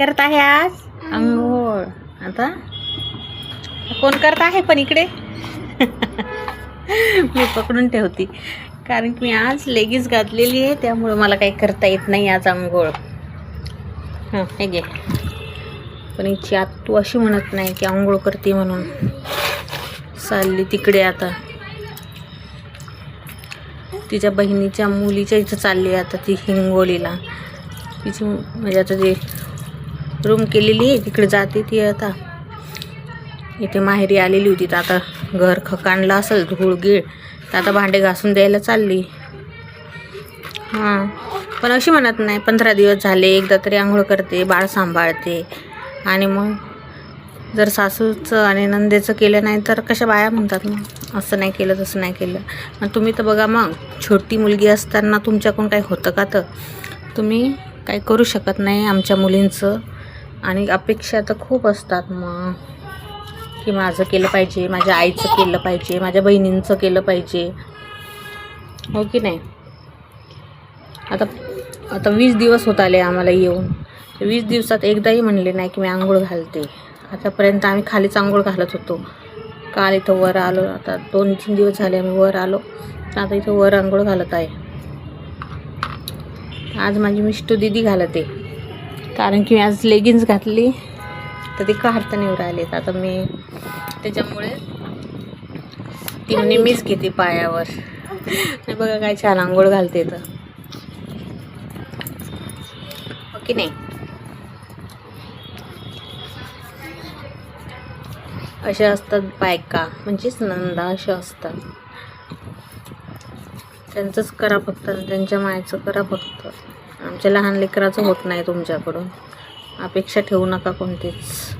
करत आहे आज अंघोळ. आता कोण करत आहे पण इकडे मी पकडून ठेवते कारण की मी आज लेगीज घातलेली आहे, त्यामुळे मला काही करता येत नाही आज अंघोळ. हां हे घे. पण हिची आत्तू अशी म्हणत नाही की अंघोळ करते म्हणून. चालली तिकडे आता तिच्या बहिणीच्या मुलीच्या इथं चालली आता ती हिंगोलीला. तिची म्हणजे आता जे रूम केलेली आहे तिकडे जाते ती. आता इथे माहेरी आलेली होती तर आता घर खकाणलं असेल धूळ गीळ तर आता भांडे घासून द्यायला चालली. हां पण अशी म्हणत नाही 15 दिवस झाले एकदा तरी आंघोळ करते, बाळ सांभाळते. आणि मग जर सासूचं आणि नंदेचं केलं नाही तर कशा बाया म्हणतात मग असं नाही केलं तसं नाही केलं. मग तुम्ही तर बघा, मग छोटी मुलगी असताना तुमच्याकडून काही होतं का? तर तुम्ही काही करू शकत नाही आमच्या मुलींचं. आणि अपेक्षा तर खूप असतात मग की माझं केलं पाहिजे, माझ्या आईचं केलं पाहिजे, माझ्या बहिणींचं केलं पाहिजे, हो की नाही. आता 20 दिवस होत आले आम्हाला येऊन. 20 दिवसात एकदाही म्हणले नाही की मी आंघोळ घालते. आतापर्यंत आम्ही खालीच आंघोळ घालत होतो. काल इथं वर आलो, आता 2-3 दिवस झाले आम्ही वर आलो, आता इथं वर आंघोळ घालत आहे. आज माझी मिष्टू दीदी घालते कारण की मी आज लेगिन्स घातली तर ते काढता नाही राहिलेत. आता मी त्याच्यामुळे ती म्हणे मीच घेते पायावर. आणि बघा काय छान आंघोळ घालते तर, हो की नाही. अशा असतात बायका, म्हणजेच नंदा अशा असतात. त्यांचंच करा फक्त, त्यांच्या मायचं करा फक्त. आमच्या लहान लेकराचं होत नाही तुमच्याकडून. अपेक्षा ठेवू नका कोणतीच.